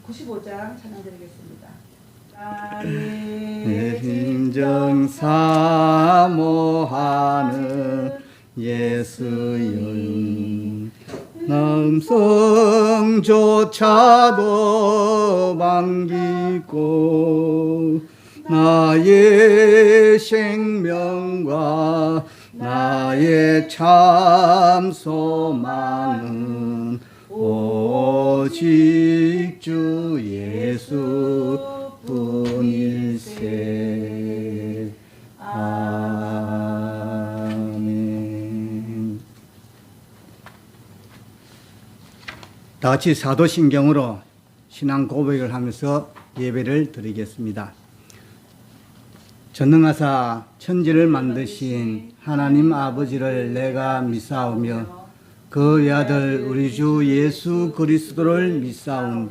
95장 찬양드리겠습니다. 내 심정 사모하는 예수여 남성조차도 반기고 나의 생명과 나의 참 소망은 오직 주 예수뿐일세. 아멘. 다 같이 사도신경으로 신앙 고백을 하면서 예배를 드리겠습니다. 전능하사 천지를 만드신 하나님 아버지를 내가 믿사오며 그 외아들 우리 주 예수 그리스도를 믿사오니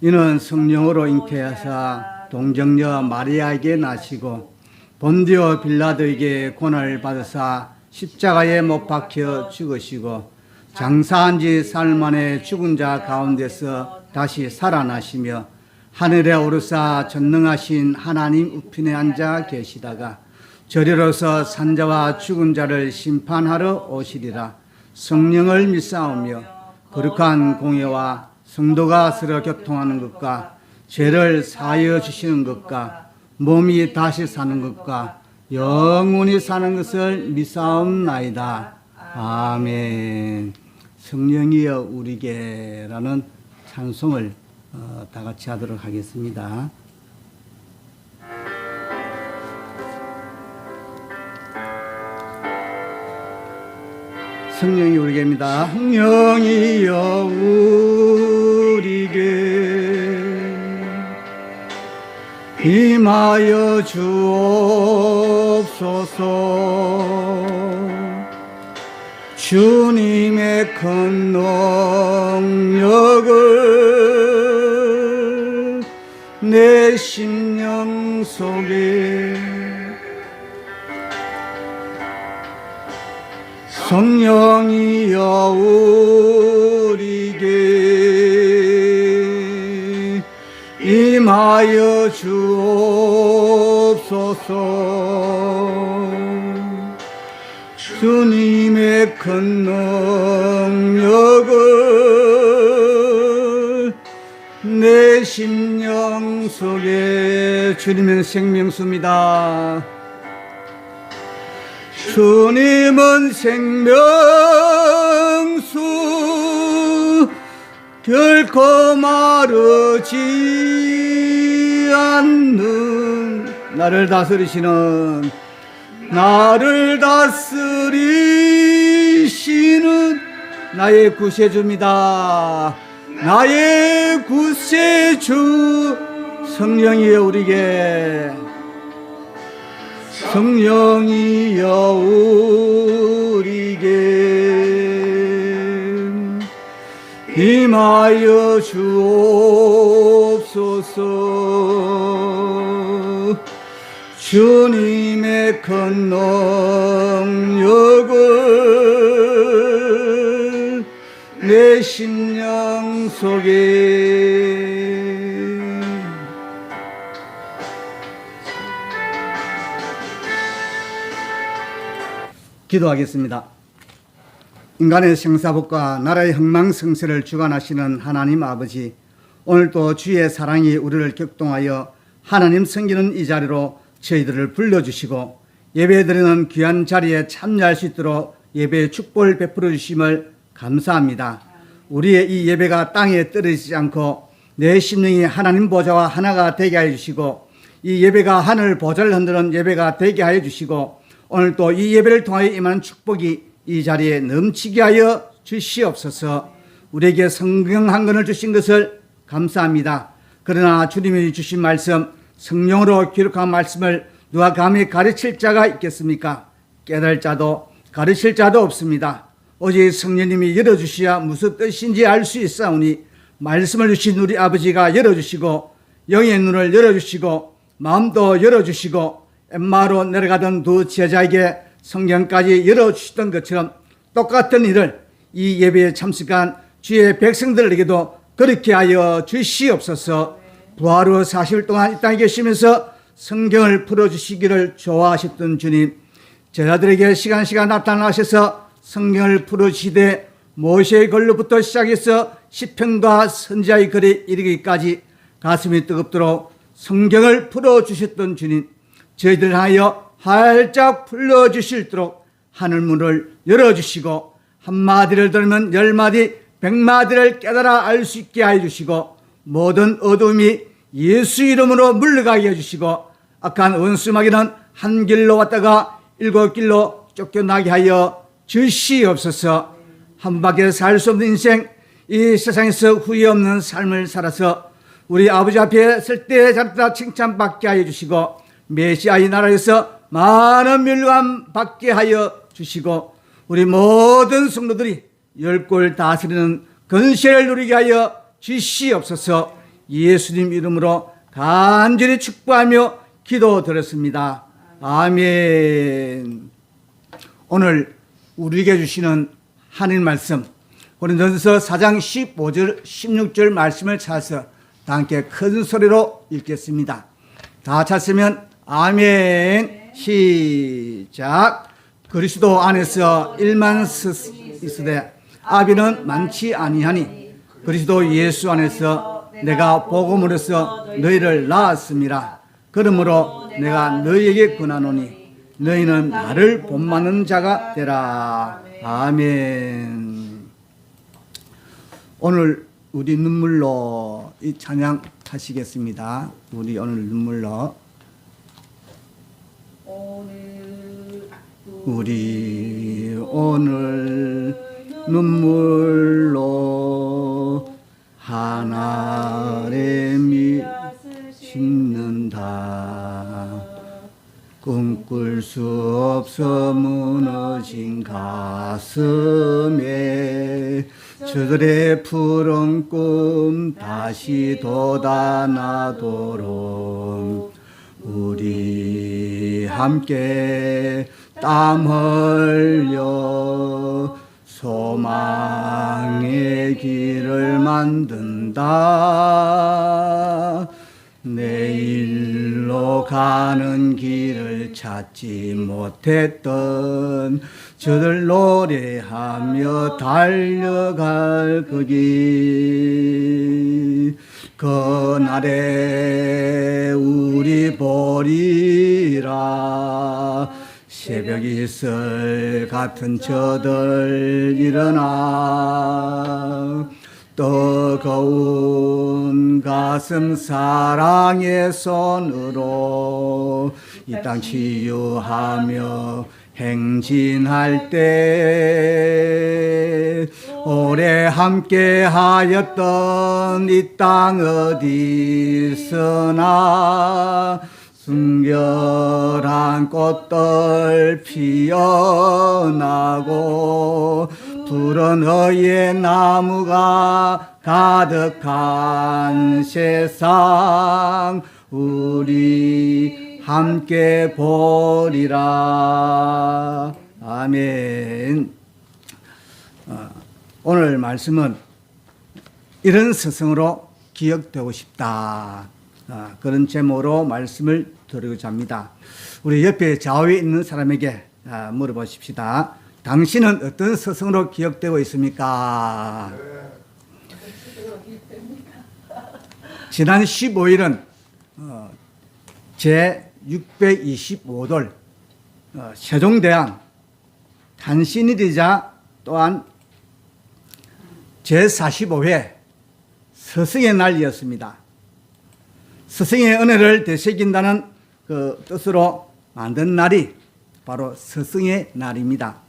이는 성령으로 잉태하사 동정녀 마리아에게 나시고 본디오 빌라도에게 고난을 받으사 십자가에 못 박혀 죽으시고 장사한 지 사흘 만에 죽은 자 가운데서 다시 살아나시며 하늘에 오르사 전능하신 하나님 우편에 앉아 계시다가 저리로서 산자와 죽은 자를 심판하러 오시리라. 성령을 믿사오며 거룩한 공예와 성도가 서로 교통하는 것과 죄를 사하여 주시는 것과 몸이 다시 사는 것과 영원히 사는 것을 믿사옵나이다. 아멘. 성령이여 우리에게라는 찬송을 다 같이 하도록 하겠습니다. 성령이 우리에게입니다. 성령이여 우리에게 임하여 주옵소서. 주님의 큰 능력을 내 심령 속에 성령이여 우리에게 임하여 주옵소서. 주님의 큰 능력을 내 심령 속에 주님은 생명수입니다. 주님은 생명수 결코 마르지 않는 나를 다스리시는 나의 구세주입니다. 나의 구세주 성령이여 우리에게 성령이여 우리에게 임하여 주옵소서. 주님의 큰 능력을 내 심령 속에 기도하겠습니다. 인간의 생사복과 나라의 흥망성쇠를 주관하시는 하나님 아버지, 오늘도 주의 사랑이 우리를 격동하여 하나님 섬기는 이 자리로 저희들을 불러주시고 예배드리는 귀한 자리에 참여할 수 있도록 예배의 축복을 베풀어 주심을 감사합니다. 우리의 이 예배가 땅에 떨어지지 않고 내 심령이 하나님 보좌와 하나가 되게 하여 주시고 이 예배가 하늘 보좌를 흔드는 예배가 되게 하여 주시고 오늘 또 이 예배를 통하여 임하는 축복이 이 자리에 넘치게 하여 주시옵소서. 우리에게 성경 한 권을 주신 것을 감사합니다. 그러나 주님이 주신 말씀, 성령으로 기록한 말씀을 누가 감히 가르칠 자가 있겠습니까? 깨달을 자도 가르칠 자도 없습니다. 오직 성령님이 열어주셔야 무슨 뜻인지 알 수 있사오니 말씀을 주신 우리 아버지가 열어주시고 영의 눈을 열어주시고 마음도 열어주시고 엠마로 내려가던 두 제자에게 성경까지 열어주시던 것처럼 똑같은 일을 이 예배에 참석한 주의 백성들에게도 그렇게 하여 주시옵소서. 부활 후 40일 동안 이 땅에 계시면서 성경을 풀어주시기를 좋아하셨던 주님, 제자들에게 시간 나타나셔서 성경을 풀어주시되 모세의 글로부터 시작해서 시편과 선지자의 글에 이르기까지 가슴이 뜨겁도록 성경을 풀어주셨던 주님, 저희들 하여 활짝 풀어주실도록 하늘문을 열어주시고 한마디를 들으면 10마디 100마디를 깨달아 알 수 있게 하여 주시고 모든 어둠이 예수 이름으로 물러가게 해주시고 악한 원수마귀는 한 길로 왔다가 7길로 쫓겨나게 하여 주시옵소서. 한 밖에 살 수 없는 인생, 이 세상에서 후회 없는 삶을 살아서 우리 아버지 앞에 설 때 잡다 칭찬받게 하여 주시고 메시아의 나라에서 많은 멸관 받게 하여 주시고 우리 모든 성도들이 열골 다스리는 근세를 누리게 하여 주시옵소서. 예수님 이름으로 간절히 축복하며 기도드렸습니다. 아멘. 오늘 우리에게 주시는 하나님 말씀, 고린도전서 4장 15절 16절 말씀을 찾아서 다 함께 큰 소리로 읽겠습니다. 다 찾으면 아멘. 시작. 그리스도 안에서 일만 있으되 아비는 많지 아니하니 그리스도 예수 안에서 내가 복음으로써 너희를 낳았습니다. 그러므로 내가 너희에게 권하노니 너희는 나를 본받는 자가 되라. 아멘. 오늘 우리 눈물로 이 찬양 하시겠습니다. 우리 오늘 눈물로 우리 오늘 눈물로 하나님이 심는다. 꿈꿀 수 없어 무너진 가슴에 저들의 푸른 꿈 다시 돋아나도록 우리 함께 땀 흘려 소망의 길을 만든다. 내일로 가는 길을 찾지 못했던 저들 노래하며 달려갈 그 길, 그날에 우리 보리라. 새벽 이슬 같은 저들 일어나 뜨거운 가슴 사랑의 손으로 이 땅 치유하며 행진할 때 오래 함께 하였던 이 땅 어디서나 순결한 꽃들 피어나고 푸른 의의 나무가 가득한 세상 우리 함께 보리라. 아멘. 오늘 말씀은 이런 스승으로 기억되고 싶다. 그런 제목으로 말씀을 드리고자 합니다. 우리 옆에 좌우에 있는 사람에게 물어보십시다. 당신은 어떤 스승으로 기억되고 있습니까? 지난 15일은 제625돌 세종대왕 탄신일이자 또한 제45회 스승의 날이었습니다. 스승의 은혜를 되새긴다는 그 뜻으로 만든 날이 바로 스승의 날입니다.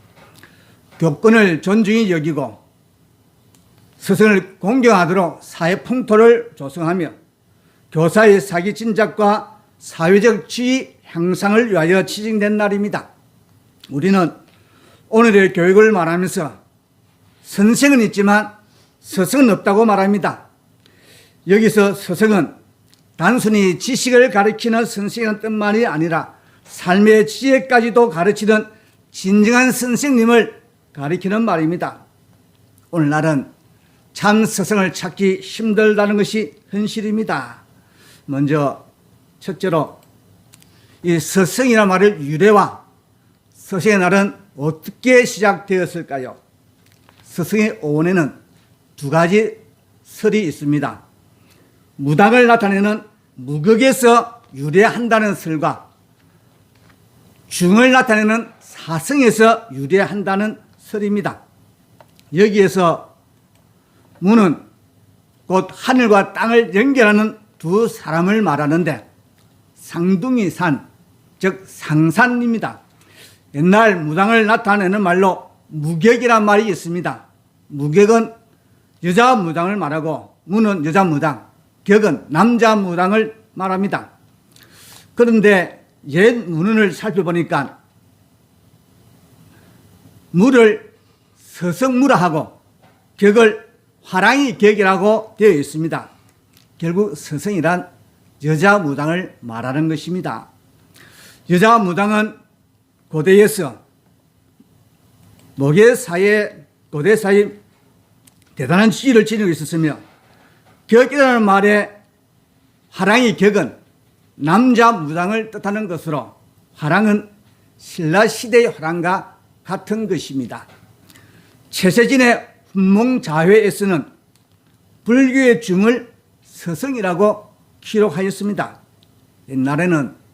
교권을 존중히 여기고 스승을 공경하도록 사회 풍토를 조성하며 교사의 사기 진작과 사회적 지위 향상을 위하여 지정된 날입니다. 우리는 오늘의 교육을 말하면서 선생은 있지만 스승은 없다고 말합니다. 여기서 스승은 단순히 지식을 가르치는 선생의 뜻만이 아니라 삶의 지혜까지도 가르치는 진정한 선생님을 가리키는 말입니다. 오늘날은 참 스승을 찾기 힘들다는 것이 현실입니다. 먼저 첫째로 이 스승이라는 말의 유래와 스승의 날은 어떻게 시작되었을까요? 스승의 오원에는 두 가지 설이 있습니다. 무당을 나타내는 무극에서 유래한다는 설과 중을 나타내는 사성에서 유래한다는 설입니다. 여기에서 무는 곧 하늘과 땅을 연결하는 두 사람을 말하는데 상둥이산, 즉 상산입니다. 옛날 무당을 나타내는 말로 무객이란 말이 있습니다. 무객은 여자 무당을 말하고 무는 여자 무당, 격은 남자 무당을 말합니다. 그런데 옛 문헌을 살펴보니까 무를 서성무라 하고 격을 화랑이 격이라고 되어 있습니다. 결국 서성이란 여자 무당을 말하는 것입니다. 여자 무당은 고대에서 고대 사이에 대단한 지위를 지니고 있었으며 격이라는 말에 화랑이 격은 남자 무당을 뜻하는 것으로 화랑은 신라시대의 화랑과 같은 것입니다. 최세진의 훈몽자회에서는 불교의 중을 서성이라고 기록하였습니다. 옛날에는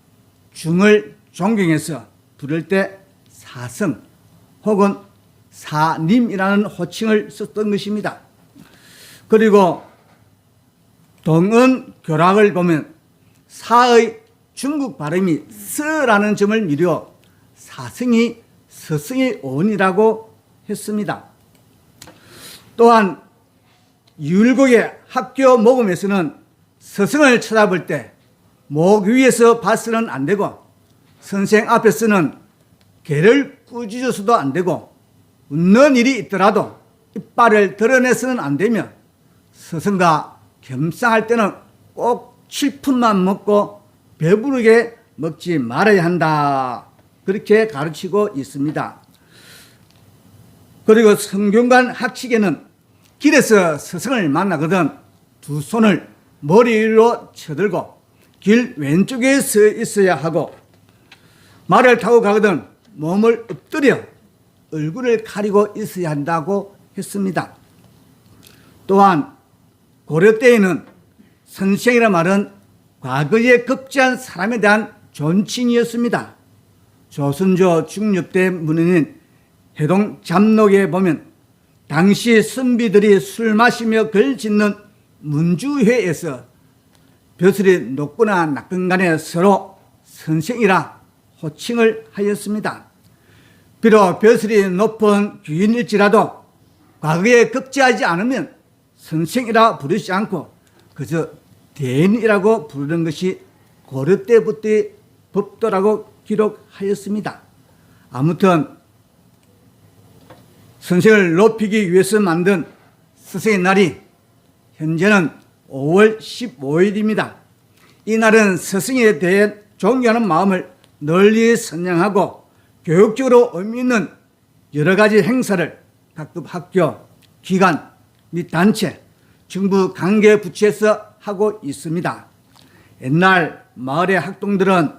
중을 존경해서 부를 때 사성 혹은 사님이라는 호칭을 썼던 것입니다. 그리고 동은교락을 보면 사의 중국 발음이 서라는 점을 미루어 사성이 서성의 원이라고 했습니다. 또한 율곡의 학교 모금에서는 스승을 쳐다볼 때 목 위에서 봐서는 안 되고 선생 앞에서는 개를 꾸짖어서도 안 되고 웃는 일이 있더라도 이빨을 드러내서는 안 되며 스승과 겸상할 때는 꼭 칠푼만 먹고 배부르게 먹지 말아야 한다. 그렇게 가르치고 있습니다. 그리고 성균관 학칙에는 길에서 스승을 만나거든 두 손을 머리 위로 쳐들고 길 왼쪽에 서 있어야 하고 말을 타고 가거든 몸을 엎드려 얼굴을 가리고 있어야 한다고 했습니다. 또한 고려 때에는 선생이라 말은 과거에 급제한 사람에 대한 존칭이었습니다. 조선조 중엽대 문헌인 해동 잡록에 보면 당시 선비들이 술 마시며 글 짓는 문주회에서 벼슬이 높거나 낮건 간에 서로 선생이라 호칭을 하였습니다. 비록 벼슬이 높은 귀인일지라도 과거에 급제하지 않으면 선생이라 부르지 않고 그저 대인이라고 부르는 것이 고려 때부터의 법도라고 기록하였습니다. 아무튼 선생을 높이기 위해서 만든 스승의 날이 현재는 5월 15일입니다. 이 날은 스승에 대해 존경하는 마음을 널리 선양하고 교육적으로 의미 있는 여러 가지 행사를 각급 학교, 기관 및 단체, 정부 관계 부처에서 하고 있습니다. 옛날 마을의 학동들은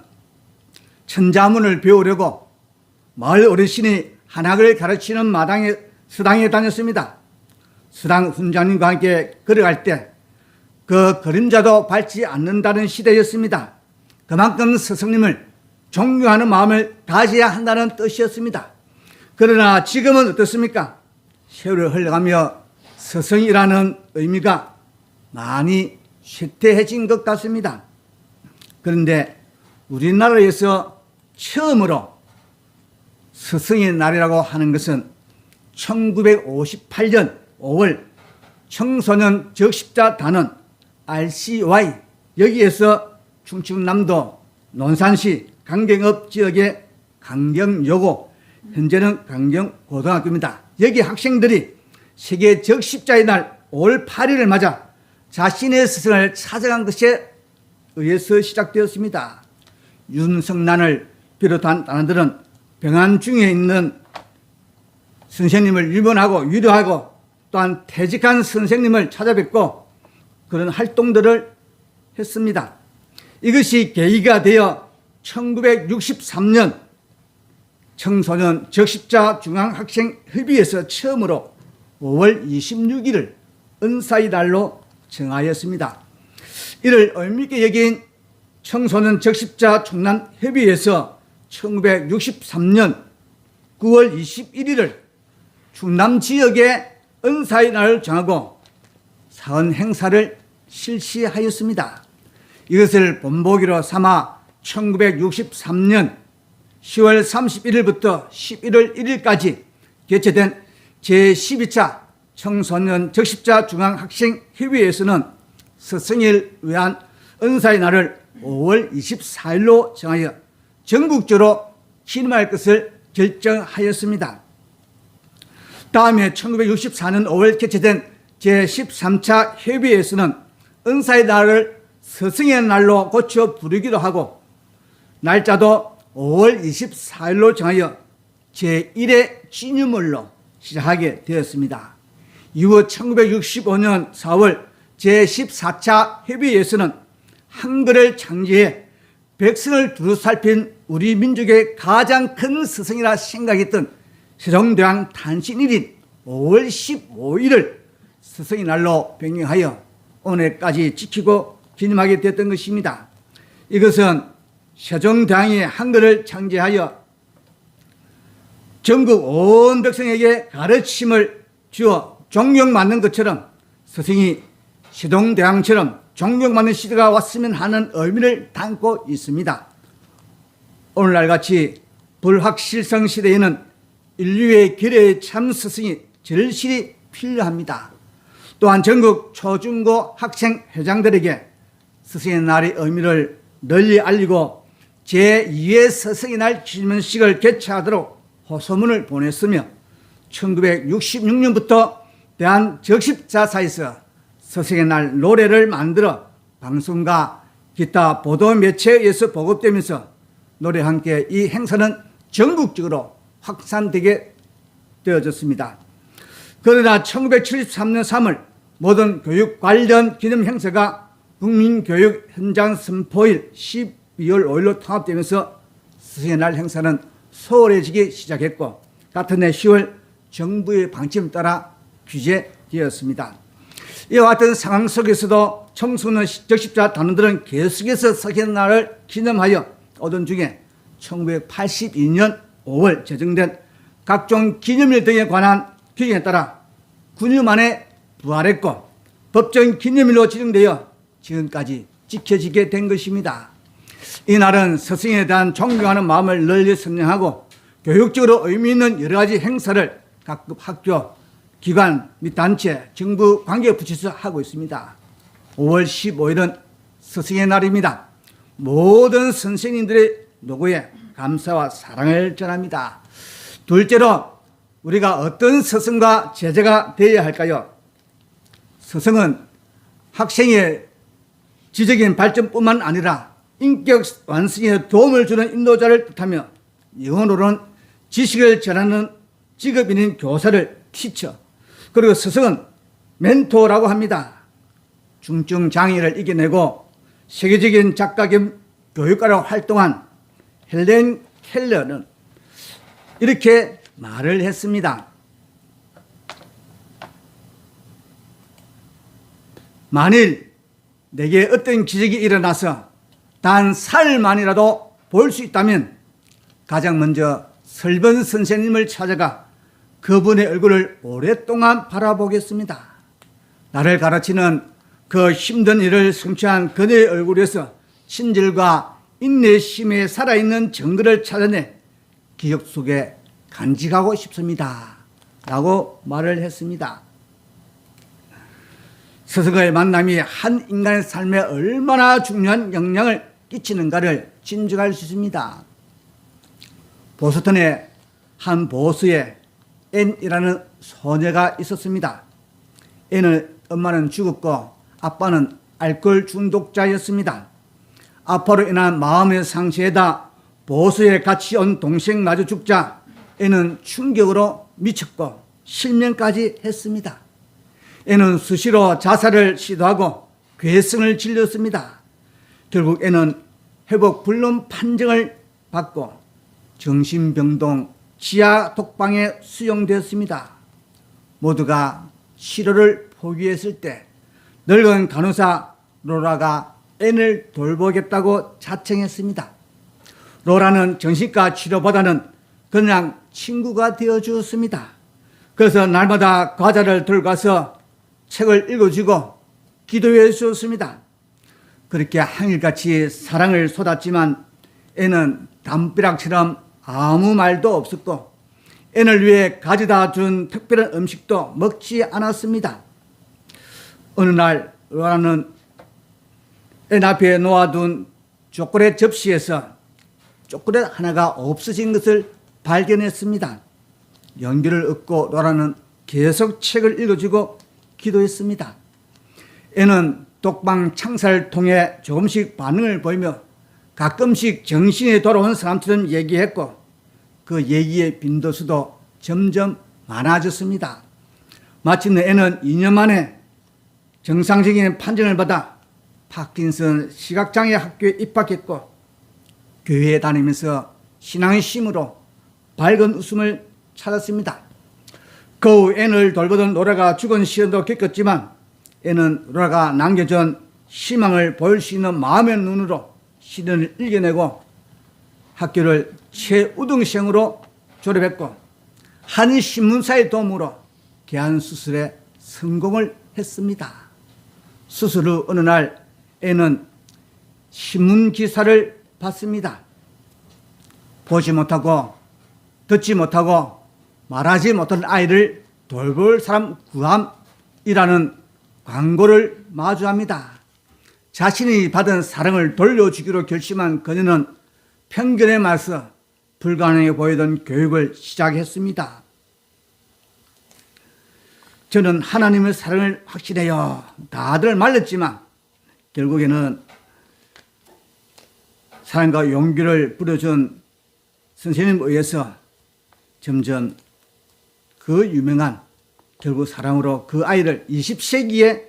천자문을 배우려고 마을 어르신이 한학을 가르치는 서당에 다녔습니다. 서당 훈장님과 함께 걸어갈 때 그 그림자도 밟지 않는다는 시대였습니다. 그만큼 스승님을 존경하는 마음을 가져야 한다는 뜻이었습니다. 그러나 지금은 어떻습니까? 세월이 흘러가며 스승이라는 의미가 많이 쇠퇴해진 것 같습니다. 그런데 우리나라에서 처음으로 스승의 날이라고 하는 것은 1958년 5월 청소년 적십자 단원 RCY 여기에서 충청남도 논산시 강경읍 지역의 강경여고 현재는 강경고등학교입니다. 여기 학생들이 세계 적십자의 날 5월 8일을 맞아 자신의 스승을 찾아간 것에 의해서 시작되었습니다. 윤성난을 비롯한 단원들은 병환 중에 있는 선생님을 일본하고 위로하고 또한 퇴직한 선생님을 찾아뵙고 그런 활동들을 했습니다. 이것이 계기가 되어 1963년 청소년 적십자 중앙학생협의회에서 처음으로 5월 26일을 은사의 날로 정하였습니다. 이를 의미있게 여긴 청소년 적십자 총남협의회에서 1963년 9월 21일을 충남 지역의 은사의 날을 정하고 사은 행사를 실시하였습니다. 이것을 본보기로 삼아 1963년 10월 31일부터 11월 1일까지 개최된 제12차 청소년 적십자 중앙학생협의회에서는 스승을 위한 은사의 날을 5월 24일로 정하여 전국적으로 기념할 것을 결정하였습니다. 다음에 1964년 5월 개최된 제13차 협의회에서는 은사의 날을 스승의 날로 고쳐 부르기도 하고 날짜도 5월 24일로 정하여 제1회 기념일로 시작하게 되었습니다. 이후 1965년 4월 제14차 협의회에서는 한글을 창제해 백성을 두루살핀 우리 민족의 가장 큰 스승이라 생각했던 세종대왕 탄신일인 5월 15일을 스승의 날로 변경하여 오늘까지 지키고 기념하게 됐던 것입니다. 이것은 세종대왕이 한글을 창제하여 전국 온 백성에게 가르침을 주어 존경받는 것처럼 스승이 세종대왕처럼 존경받는 시대가 왔으면 하는 의미를 담고 있습니다. 오늘날 같이 불확실성 시대에는 인류의 기회의 참 스승이 절실히 필요합니다. 또한 전국 초중고 학생 회장들에게 스승의 날의 의미를 널리 알리고 제2회 스승의 날 기념식을 개최하도록 호소문을 보냈으며 1966년부터 대한적십자사에서 스승의 날 노래를 만들어 방송과 기타 보도 매체에 의해서 보급되면서 노래와 함께 이 행사는 전국적으로 확산되게 되어졌습니다. 그러나 1973년 3월 모든 교육 관련 기념 행사가 국민교육 현장 선포일 12월 5일로 통합되면서 스승의 날 행사는 소홀해지기 시작했고 같은 해 10월 정부의 방침에 따라 규제되었습니다. 이와 같은 상황 속에서도 청소년 적십자 단원들은 계속해서 스승의 날을 기념하여 오던 중에 1982년 5월 제정된 각종 기념일 등에 관한 규정에 따라 9년 만에 부활했고 법정 기념일로 지정되어 지금까지 지켜지게 된 것입니다. 이 날은 스승에 대한 존경하는 마음을 널리 선양하고 교육적으로 의미 있는 여러 가지 행사를 각급 학교, 기관 및 단체, 정부 관계에 붙여서 하고 있습니다. 5월 15일은 스승의 날입니다. 모든 선생님들의 노고에 감사와 사랑을 전합니다. 둘째로 우리가 어떤 스승과 제자가 되어야 할까요? 스승은 학생의 지적인 발전뿐만 아니라 인격 완성에 도움을 주는 인도자를 뜻하며 영어로는 지식을 전하는 직업인인 교사를 티처, 그리고 스승은 멘토라고 합니다. 중증 장애를 이겨내고 세계적인 작가 겸 교육가로 활동한 헬렌 켈러는 이렇게 말을 했습니다. 만일 내게 어떤 기적이 일어나서 단 사흘만이라도 볼 수 있다면 가장 먼저 설번 선생님을 찾아가 그분의 얼굴을 오랫동안 바라보겠습니다. 나를 가르치는 그 힘든 일을 성취한 그녀의 얼굴에서 친절과 인내심에 살아있는 증거를 찾아내 기억 속에 간직하고 싶습니다. 라고 말을 했습니다. 스승의 만남이 한 인간의 삶에 얼마나 중요한 영향을 끼치는가를 짐작할 수 있습니다. 보스턴의 한 보수에 앤이라는 소녀가 있었습니다. 앤의 엄마는 죽었고 아빠는 알코올 중독자였습니다. 아파로 인한 마음의 상처에다 보수에 같이 온 동생마저 죽자 앤은 충격으로 미쳤고 실명까지 했습니다. 애는 수시로 자살을 시도하고 괴성을 질렀습니다. 결국 애는 회복 불능 판정을 받고 정신병동 지하 독방에 수용되었습니다. 모두가 치료를 포기했을 때 늙은 간호사 로라가 앤을 돌보겠다고 자청했습니다. 로라는 정신과 치료보다는 그냥 친구가 되어주었습니다. 그래서 날마다 과자를 들고 가서 책을 읽어주고 기도해 주었습니다. 그렇게 한일같이 사랑을 쏟았지만 앤은 담벼락처럼 아무 말도 없었고 앤을 위해 가져다 준 특별한 음식도 먹지 않았습니다. 어느 날 로라는 앤 앞에 놓아둔 초콜릿 접시에서 초콜릿 하나가 없어진 것을 발견했습니다. 용기를 얻고 로라는 계속 책을 읽어주고 기도했습니다. 앤은 독방 창살을 통해 조금씩 반응을 보이며 가끔씩 정신이 돌아온 사람처럼 얘기했고 그 얘기의 빈도수도 점점 많아졌습니다. 마침내 앤은 2년 만에 정상적인 판정을 받아 파킨슨 시각장애 학교에 입학했고 교회에 다니면서 신앙의 힘으로 밝은 웃음을 찾았습니다. 그 후 앤을 돌보던 로라가 죽은 시련도 겪었지만 앤은 로라가 남겨준 희망을 보일 수 있는 마음의 눈으로 시련을 이겨내고 학교를 최우등생으로 졸업했고 한인신문사의 도움으로 개안 수술에 성공을 했습니다. 수술 후 어느 날 앤은 신문기사를 봤습니다. 보지 못하고 듣지 못하고 말하지 못하는 아이를 돌볼 사람 구함이라는 광고를 마주합니다. 자신이 받은 사랑을 돌려주기로 결심한 그녀는 편견에 맞서 불가능해 보이던 교육을 시작했습니다. 저는 하나님의 사랑을 확신해요. 다들 말렸지만 결국에는 사랑과 용기를 부려준 선생님에 의해서 점점 그 유명한 결국 사랑으로 그 아이를 20세기의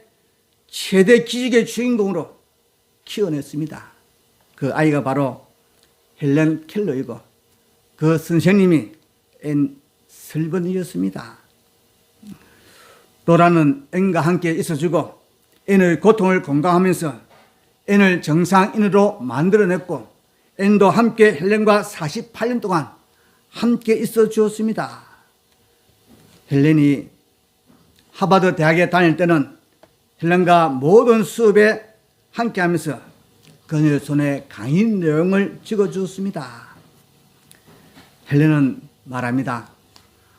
최대 기적의 주인공으로 키워냈습니다. 그 아이가 바로 헬렌 켈러이고 그 선생님이 앤 슬번이었습니다. 로라는 앤과 함께 있어주고 앤의 고통을 공감하면서 앤을 정상인으로 만들어냈고 앤도 함께 헬렌과 48년 동안 함께 있어 주었습니다. 헬렌이 하버드 대학에 다닐 때는 헬렌과 모든 수업에 함께하면서 그녀의 손에 강의 내용을 적어주었습니다. 헬렌은 말합니다.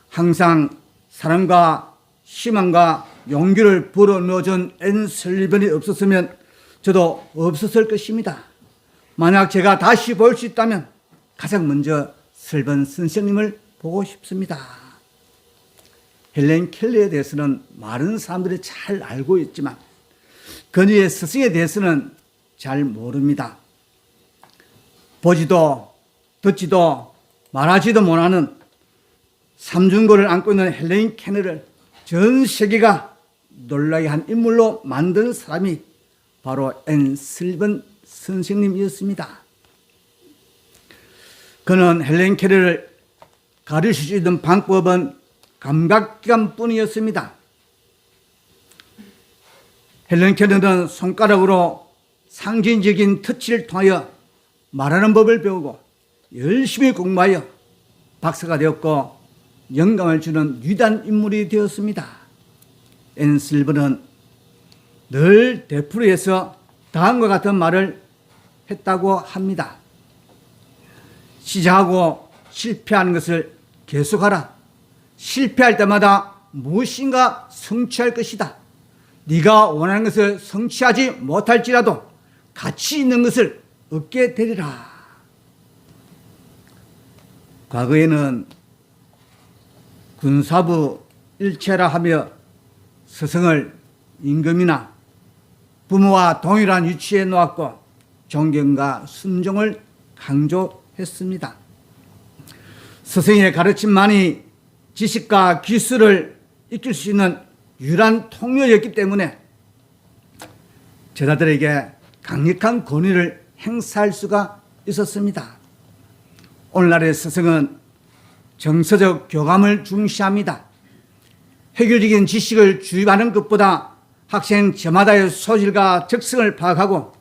항상 사랑과 희망과 용기를 불어넣어준 앤 설리번이 없었으면 저도 없었을 것입니다. 만약 제가 다시 볼 수 있다면 가장 먼저 설번 선생님을 보고 싶습니다. 헬렌 켈러에 대해서는 많은 사람들이 잘 알고 있지만 그녀의 스승에 대해서는 잘 모릅니다. 보지도 듣지도 말하지도 못하는 삼중고를 안고 있는 헬렌 켈러를 전 세계가 놀라게 한 인물로 만든 사람이 바로 앤 슬번 선생님이었습니다. 그는 헬렌 켈러를 가르칠 수 있는 방법은 감각기관뿐이었습니다. 헬렌 켈러는 손가락으로 상징적인 터치를 통하여 말하는 법을 배우고 열심히 공부하여 박사가 되었고 영감을 주는 위대한 인물이 되었습니다. 앤 슬번은 늘 되풀이해서 다음과 같은 말을 했다고 합니다. 시작하고 실패하는 것을 계속하라. 실패할 때마다 무엇인가 성취할 것이다. 네가 원하는 것을 성취하지 못할지라도 가치 있는 것을 얻게 되리라. 과거에는 군사부 일체라 하며 스승을 임금이나 부모와 동일한 위치에 놓았고 존경과 순종을 강조했습니다. 스승의 가르침만이 지식과 기술을 익힐 수 있는 유일한 통로였기 때문에 제자들에게 강력한 권위를 행사할 수가 있었습니다. 오늘날의 스승은 정서적 교감을 중시합니다. 획일적인 지식을 주입하는 것보다 학생 저마다의 소질과 적성을 파악하고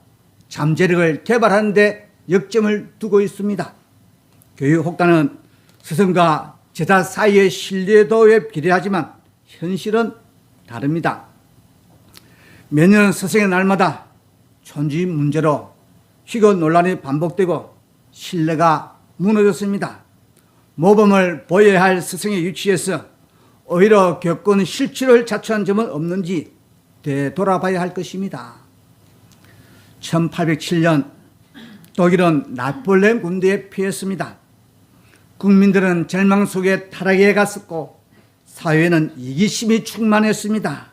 잠재력을 개발하는 데 역점을 두고 있습니다. 교육 혹단은 스승과 제자 사이의 신뢰도에 비례하지만 현실은 다릅니다. 매년 스승의 날마다 존지 문제로 희거 논란이 반복되고 신뢰가 무너졌습니다. 모범을 보여야 할 스승의 위치에서 오히려 겪은 실추를 자초한 점은 없는지 되돌아봐야 할 것입니다. 1807년 독일은 나폴레옹 군대에 피했습니다. 국민들은 절망 속에 타락해 갔었고 사회는 이기심이 충만했습니다.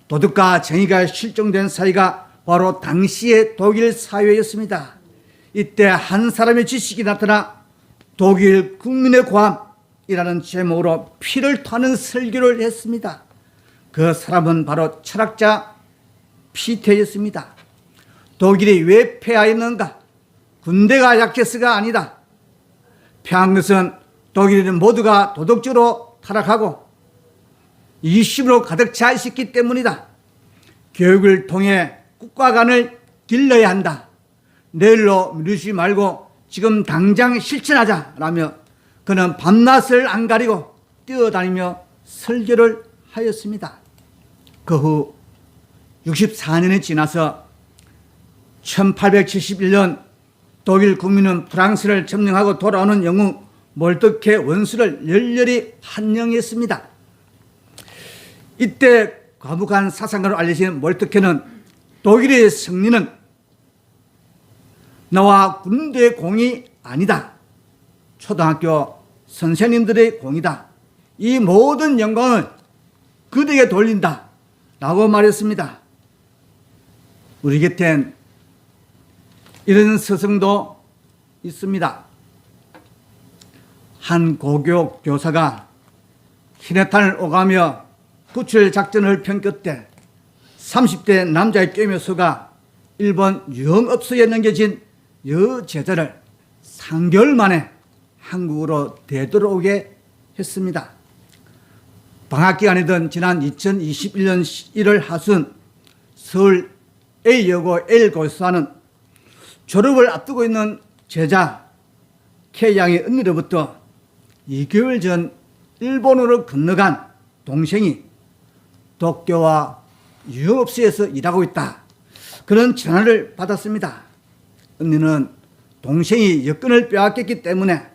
도덕과 정의가 실종된 사회가 바로 당시의 독일 사회였습니다. 이때 한 사람의 지식이 나타나 독일 국민의 고함이라는 제목으로 피를 토하는 설교를 했습니다. 그 사람은 바로 철학자 피테였습니다. 독일이 왜 패하였는가? 군대가 약해서가 아니다. 패한 것은 독일인은 모두가 도덕적으로 타락하고 이심으로 가득 차 있었기 때문이다. 교육을 통해 국가 간을 길러야 한다. 내일로 미루지 말고 지금 당장 실천하자라며 그는 밤낮을 안 가리고 뛰어다니며 설교를 하였습니다. 그 후 64년이 지나서 1871년 독일 국민은 프랑스를 점령하고 돌아오는 영웅 몰트케 원수를 열렬히 환영했습니다. 이때 과묵한 사상가로 알려진 몰트케는 독일의 승리는 나와 군대의 공이 아니다. 초등학교 선생님들의 공이다. 이 모든 영광을 그들에게 돌린다. 라고 말했습니다. 우리 곁엔 이런 스승도 있습니다. 한 고교 교사가 히레탄을 오가며 구출 작전을 편 끝에 30대 남자의 꿰며 서가 일본 유흥업소에 넘겨진 여제자를 3개월 만에 한국으로 되돌아오게 했습니다. 방학 기간이던 지난 2021년 1월 하순 서울 A여고 L고사는 졸업을 앞두고 있는 제자 K양의 언니로부터 2개월 전 일본으로 건너간 동생이 도쿄와 유흥업소에서 일하고 있다. 그런 전화를 받았습니다. 언니는 동생이 여권을 빼앗겼기 때문에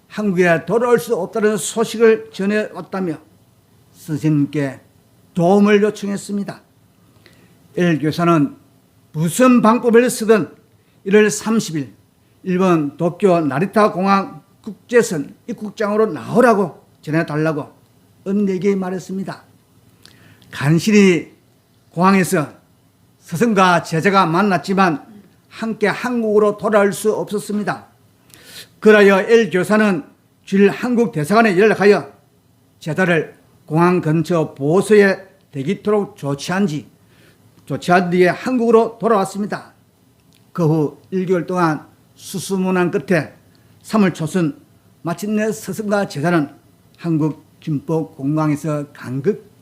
한국에 돌아올 수 없다는 소식을 전해왔다며 선생님께 도움을 요청했습니다. L 교사는 무슨 방법을 쓰든 1월 30일 일본 도쿄 나리타 공항 국제선 입국장으로 나오라고 전해달라고 언니에게 말했습니다. 간신히 공항에서 스승과 제자가 만났지만 함께 한국으로 돌아올 수 없었습니다. 그라여 L 교사는 주일 한국 대사관에 연락하여 제자를 공항 근처 보호소에 대기토록 조치한 뒤에 한국으로 돌아왔습니다. 그 후 1개월 동안 수수문안 끝에 3월 초순 마침내 스승과 제자는 한국 김포 공항에서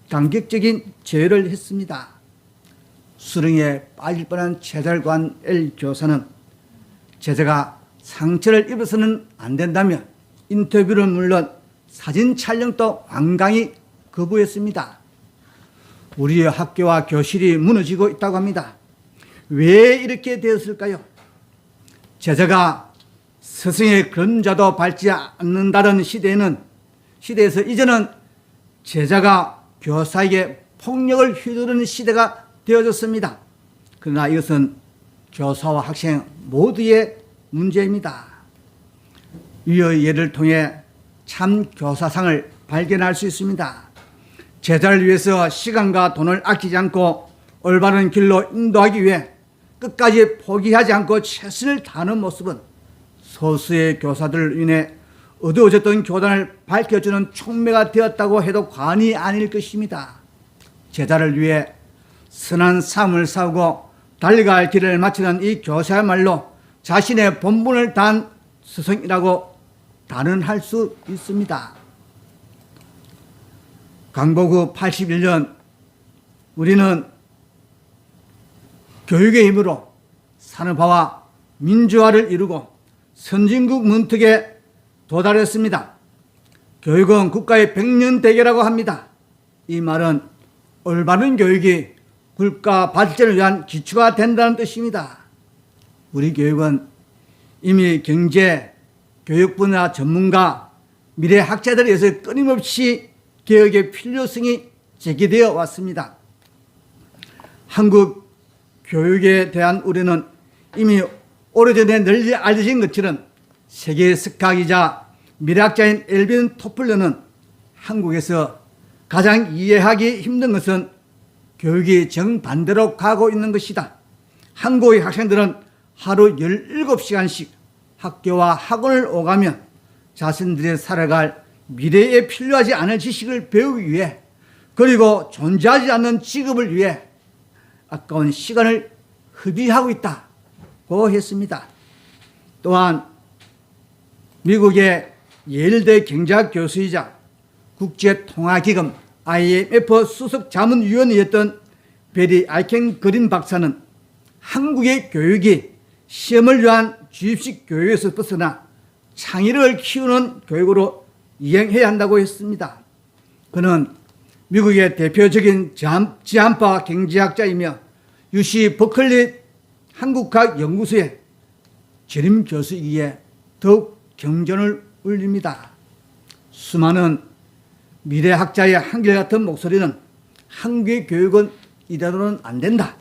감격적인 제외를 했습니다. 수렁에 빠질 뻔한 제자를 구한 L 교사는 제자가 상처를 입어서는 안 된다며 인터뷰를 물론 사진 촬영도 완강히 거부했습니다. 우리의 학교와 교실이 무너지고 있다고 합니다. 왜 이렇게 되었을까요? 제자가 스승의 그림자도 밟지 않는다는 시대에서 이제는 제자가 교사에게 폭력을 휘두르는 시대가 되어졌습니다. 그러나 이것은 교사와 학생 모두의 문제입니다. 위의 예를 통해 참 교사상을 발견할 수 있습니다. 제자를 위해서 시간과 돈을 아끼지 않고 올바른 길로 인도하기 위해 끝까지 포기하지 않고 최선을 다하는 모습은 소수의 교사들을 인해 어두워졌던 교단을 밝혀주는 촉매가 되었다고 해도 과언이 아닐 것입니다. 제자를 위해 선한 삶을 살고 달려갈 길을 마치는 이 교사야말로 자신의 본분을 다한 스승이라고 단언할 수 있습니다. 강보구 81년 우리는 교육의 힘으로 산업화와 민주화를 이루고 선진국 문턱에 도달했습니다. 교육은 국가의 백년 대계라고 합니다. 이 말은 올바른 교육이 국가 발전을 위한 기초가 된다는 뜻입니다. 우리 교육은 이미 경제, 교육 분야 전문가, 미래 학자들에 의해서 끊임없이 개혁의 필요성이 제기되어 왔습니다. 한국 교육에 대한 우려는 이미 오래전에 널리 알려진 것처럼 세계 석학이자 미래학자인 엘빈 토플러는 한국에서 가장 이해하기 힘든 것은 교육이 정반대로 가고 있는 것이다. 한국의 학생들은 하루 17시간씩 학교와 학원을 오가며 자신들이 살아갈 미래에 필요하지 않은 지식을 배우기 위해 그리고 존재하지 않는 직업을 위해 아까운 시간을 허비하고 있다고 했습니다. 또한 미국의 예일대 경제학 교수이자 국제통화기금 IMF 수석 자문위원이었던 베리 아이켄 그린 박사는 한국의 교육이 시험을 위한 주입식 교육에서 벗어나 창의력을 키우는 교육으로 이행해야 한다고 했습니다. 그는 미국의 대표적인 지한파 경제학자이며 UC 버클리 한국학 연구소의 전임 교수이기에 더욱 경전을 울립니다. 수많은 미래학자의 한결같은 목소리는 한국의 교육은 이대로는 안 된다.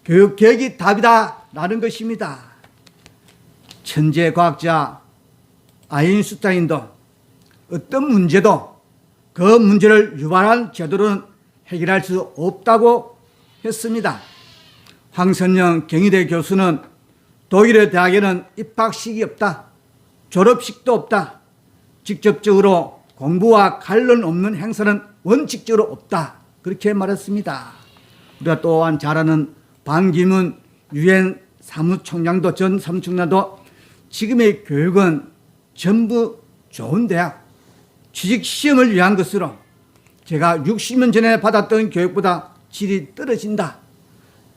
교육개혁이 답이다라는 것입니다. 천재 과학자 아인슈타인도 어떤 문제도 그 문제를 유발한 제도로는 해결할 수 없다고 했습니다. 황선영 경희대 교수는 독일의 대학에는 입학식이 없다. 졸업식도 없다. 직접적으로 공부와 관련 없는 행사는 원칙적으로 없다. 그렇게 말했습니다. 우리가 또한 잘 아는 반기문 유엔 사무총장도 전 사무총장도 지금의 교육은 전부 좋은 대학, 취직시험을 위한 것으로 제가 60년 전에 받았던 교육보다 질이 떨어진다.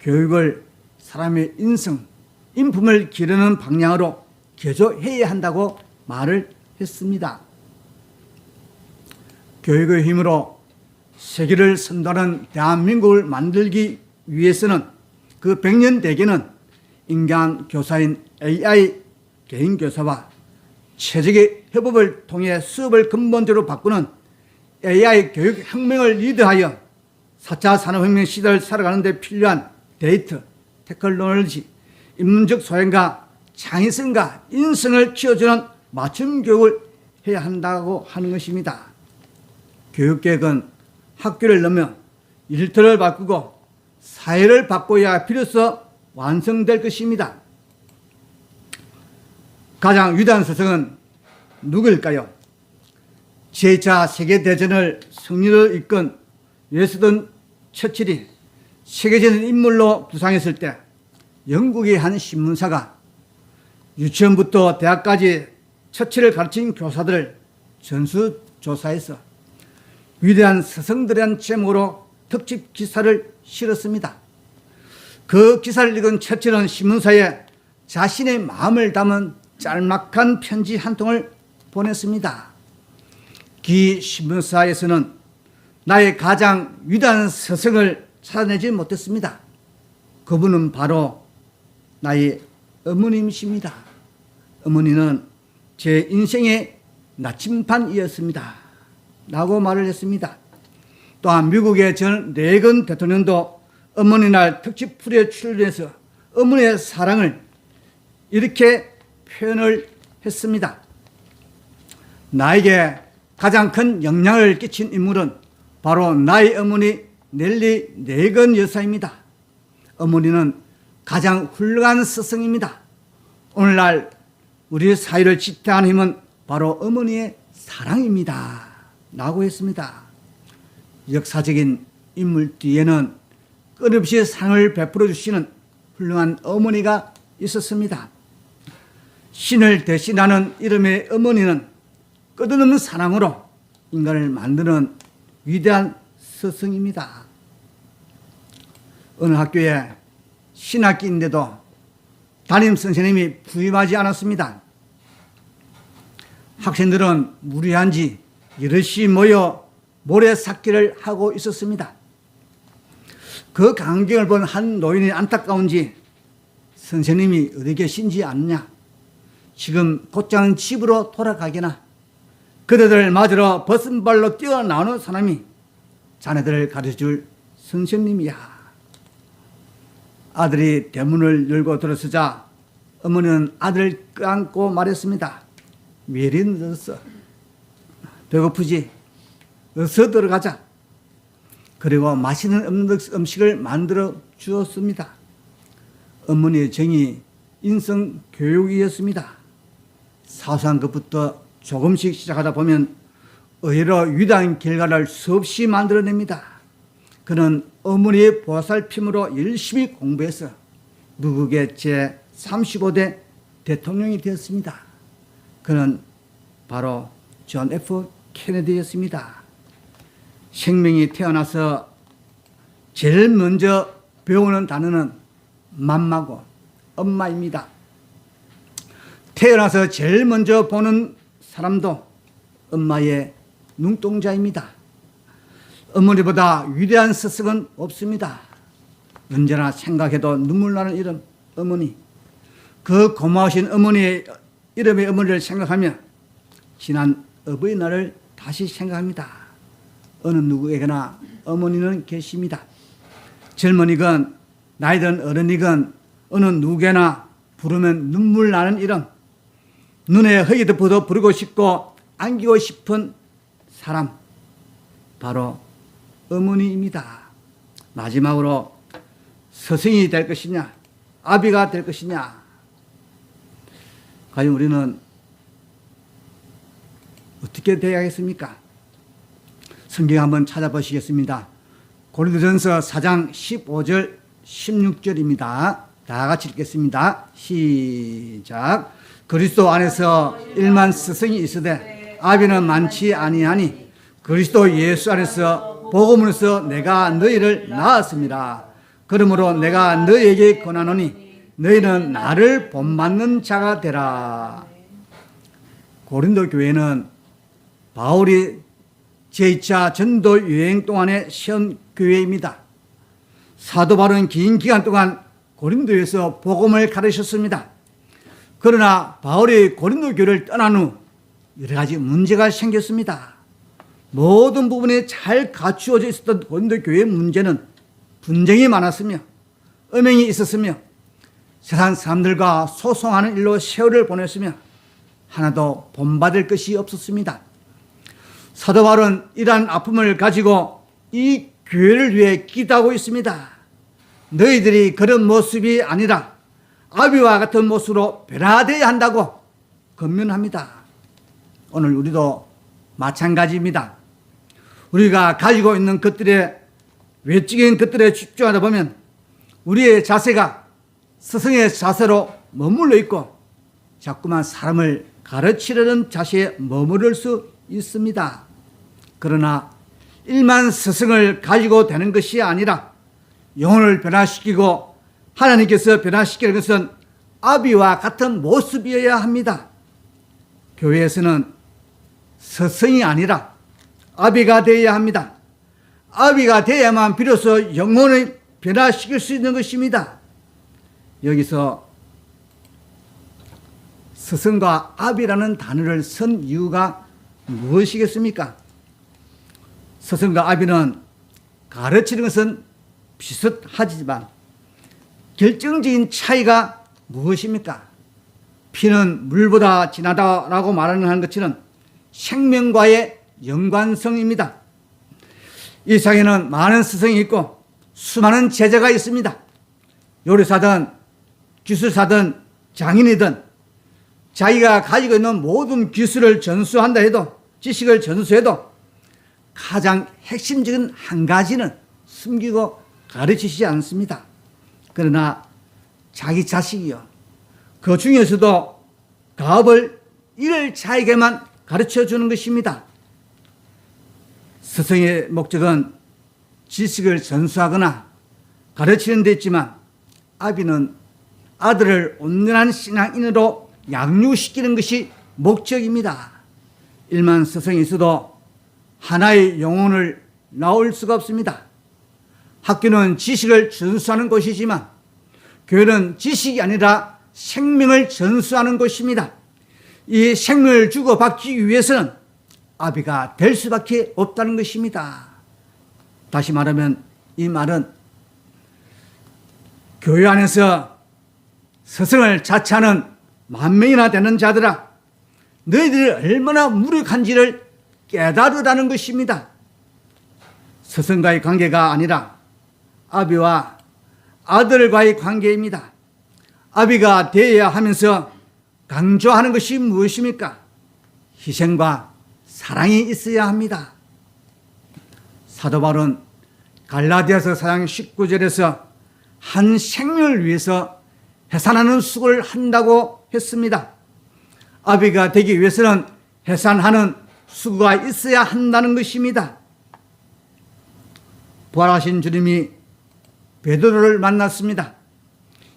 교육을 사람의 인성, 인품을 기르는 방향으로 개조해야 한다고 말을 했습니다. 교육의 힘으로 세계를 선도하는 대한민국을 만들기 위해서는 그 100년 대계는 인간 교사인 AI 개인 교사와 최적의 협업을 통해 수업을 근본적으로 바꾸는 AI 교육 혁명을 리드하여 4차 산업혁명 시대를 살아가는 데 필요한 데이터, 테크놀로지, 인문적 소양과 창의성과 인성을 키워주는 맞춤 교육을 해야 한다고 하는 것입니다. 교육계획은 학교를 넘어 일터를 바꾸고 사회를 바꿔야 비로소 완성될 것입니다. 가장 위대한 스승은 누구일까요? 제2차 세계대전을 승리로 이끈 웨스턴 처칠이 세계적인 인물로 부상했을 때 영국의 한 신문사가 유치원부터 대학까지 처칠을 가르친 교사들을 전수조사해서 위대한 스승들에 대한 제목으로 특집 기사를 실었습니다. 그 기사를 읽은 처칠은 신문사에 자신의 마음을 담은 짤막한 편지 한 통을 보냈습니다. 기 신문사에서는 나의 가장 위대한 스승을 찾아내지 못했습니다. 그분은 바로 나의 어머님이십니다. 어머니는 제 인생의 나침반이었습니다. 라고 말을 했습니다. 또한 미국의 전 레이건 대통령도 어머니 날 특집 프로에 출연해서 어머니의 사랑을 이렇게 표현을 했습니다. 나에게 가장 큰 영향을 끼친 인물은 바로 나의 어머니 넬리 레이건 여사입니다. 어머니는 가장 훌륭한 스승입니다. 오늘날 우리 사회를 지탱하는 힘은 바로 어머니의 사랑입니다. 라고 했습니다. 역사적인 인물 뒤에는 끊임없이 사랑을 베풀어 주시는 훌륭한 어머니가 있었습니다. 신을 대신하는 이름의 어머니는 끝없는 사랑으로 인간을 만드는 위대한 스승입니다. 어느 학교에 신학기인데도 담임 선생님이 부임하지 않았습니다. 학생들은 무리한지 여럿이 모여 모래삭기를 하고 있었습니다. 그 광경을 본 한 노인이 안타까운지 선생님이 어디 계신지 아느냐, 지금 곧장 집으로 돌아가게나. 그대들 맞으러 벗은발로 뛰어나오는 사람이 자네들을 가르쳐줄 선생님이야. 아들이 대문을 열고 들어서자 어머니는 아들을 껴안고 말했습니다. 왜 이리 늦었어? 배고프지? 어서 들어가자. 그리고 맛있는 음식을 만들어 주었습니다. 어머니의 정이 인성교육이었습니다. 사소한 것부터 조금씩 시작하다 보면 의외로 위대한 결과를 수없이 만들어냅니다. 그는 어머니의 보살핌으로 열심히 공부해서 미국의 제35대 대통령이 되었습니다. 그는 바로 존 F. 케네디였습니다. 생명이 태어나서 제일 먼저 배우는 단어는 맘마고 엄마입니다. 태어나서 제일 먼저 보는 사람도 엄마의 눈동자입니다. 어머니보다 위대한 스승은 없습니다. 언제나 생각해도 눈물 나는 이름 어머니. 그 고마우신 어머니의 이름의 어머니를 생각하며 지난 어버이날을 다시 생각합니다. 어느 누구에게나 어머니는 계십니다. 젊은이건 나이든 어른이건 어느 누구에나 부르면 눈물 나는 이름, 눈에 흙이 덮어도 부르고 싶고 안기고 싶은 사람, 바로 어머니입니다. 마지막으로 스승이 될 것이냐, 아비가 될 것이냐, 과연 우리는 어떻게 되어야겠습니까? 성경 한번 찾아보시겠습니다. 고린도전서 4장 15절 16절입니다. 다 같이 읽겠습니다. 시작. 그리스도 안에서 일만 스승이 있으되 아비는 많지 아니하니 그리스도 예수 안에서 복음으로써 내가 너희를 낳았습니다. 그러므로 내가 너희에게 권하노니 너희는 나를 본받는 자가 되라. 고린도 교회는 바울이 제2차 전도 유행 동안에 세운 교회입니다. 사도 바울은 긴 기간 동안 고린도에서 복음을 가르쳤습니다. 그러나 바울이 고린도 교회를 떠난 후 여러 가지 문제가 생겼습니다. 모든 부분이 잘 갖추어져 있었던 고린도 교회의 문제는 분쟁이 많았으며 음행이 있었으며 세상 사람들과 소송하는 일로 세월을 보냈으며 하나도 본받을 것이 없었습니다. 사도 바울은 이러한 아픔을 가지고 이 교회를 위해 기도하고 있습니다. 너희들이 그런 모습이 아니라 아비와 같은 모습으로 변화되어야 한다고 권면합니다. 오늘 우리도 마찬가지입니다. 우리가 가지고 있는 것들에 외적인 것들에 집중하다 보면 우리의 자세가 스승의 자세로 머물러 있고 자꾸만 사람을 가르치려는 자세에 머무를 수 있습니다. 그러나 일만 스승을 가지고 되는 것이 아니라 영혼을 변화시키고 하나님께서 변화시키는 것은 아비와 같은 모습이어야 합니다. 교회에서는 스승이 아니라 아비가 되어야 합니다. 아비가 되어야만 비로소 영혼을 변화시킬 수 있는 것입니다. 여기서 스승과 아비라는 단어를 쓴 이유가 무엇이겠습니까? 스승과 아비는 가르치는 것은 비슷하지만 결정적인 차이가 무엇입니까? 피는 물보다 진하다라고 말하는 것처럼 생명과의 연관성입니다. 이 세상에는 많은 스승이 있고 수많은 제자가 있습니다. 요리사든 기술사든 장인이든 자기가 가지고 있는 모든 기술을 전수한다 해도 지식을 전수해도 가장 핵심적인 한 가지는 숨기고 가르치시지 않습니다. 그러나 자기 자식이요, 그 중에서도 가업을 잃을 자에게만 가르쳐 주는 것입니다. 스승의 목적은 지식을 전수하거나 가르치는 데 있지만 아비는 아들을 온전한 신앙인으로 양육시키는 것이 목적입니다. 일만 스승이 있어도 하나의 영혼을 낳을 수가 없습니다. 학교는 지식을 전수하는 곳이지만 교회는 지식이 아니라 생명을 전수하는 곳입니다. 이 생명을 주고받기 위해서는 아비가 될 수밖에 없다는 것입니다. 다시 말하면 이 말은 교회 안에서 스승을 자처하는 10,000명이나 되는 자들아, 너희들이 얼마나 무력한지를 깨달으라는 것입니다. 스승과의 관계가 아니라 아비와 아들과의 관계입니다. 아비가 되어야 하면서 강조하는 것이 무엇입니까? 희생과 사랑이 있어야 합니다. 사도 바울은 갈라디아서 4장 19절에서 한 생명을 위해서 해산하는 수고를 한다고 했습니다. 아비가 되기 위해서는 해산하는 수고가 있어야 한다는 것입니다. 부활하신 주님이 베드로를 만났습니다.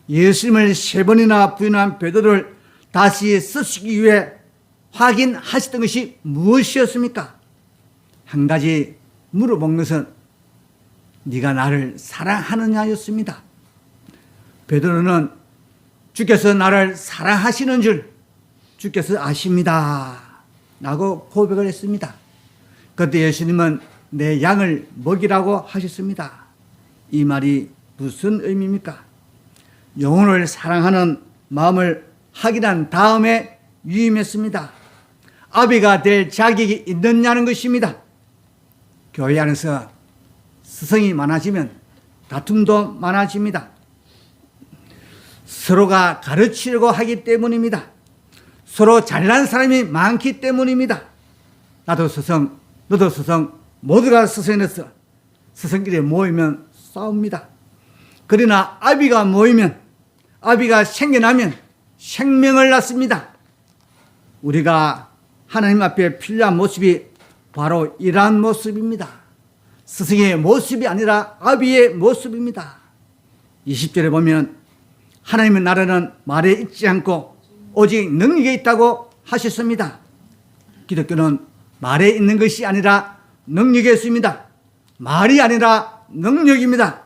예수님을 3번이나 부인한 베드로를 다시 쓰시기 위해 확인하셨던 것이 무엇이었습니까? 한 가지 물어본 것은 네가 나를 사랑하느냐였습니다. 베드로는 주께서 나를 사랑하시는 줄 주께서 아십니다 라고 고백을 했습니다. 그때 예수님은 내 양을 먹이라고 하셨습니다. 이 말이 무슨 의미입니까? 영혼을 사랑하는 마음을 확인한 다음에 위임했습니다. 아비가 될 자격이 있느냐는 것입니다. 교회 안에서 스승이 많아지면 다툼도 많아집니다. 서로가 가르치려고 하기 때문입니다. 서로 잘난 사람이 많기 때문입니다. 나도 스승, 너도 스승, 모두가 스승이었어. 스승끼리 모이면 싸웁니다. 그러나 아비가 모이면, 아비가 생겨나면 생명을 낳습니다. 우리가 하나님 앞에 필요한 모습이 바로 이러한 모습입니다. 스승의 모습이 아니라 아비의 모습입니다. 20절에 보면 하나님의 나라는 말에 있지 않고 오직 능력에 있다고 하셨습니다. 기독교는 말에 있는 것이 아니라 능력에 있습니다. 말이 아니라 능력입니다.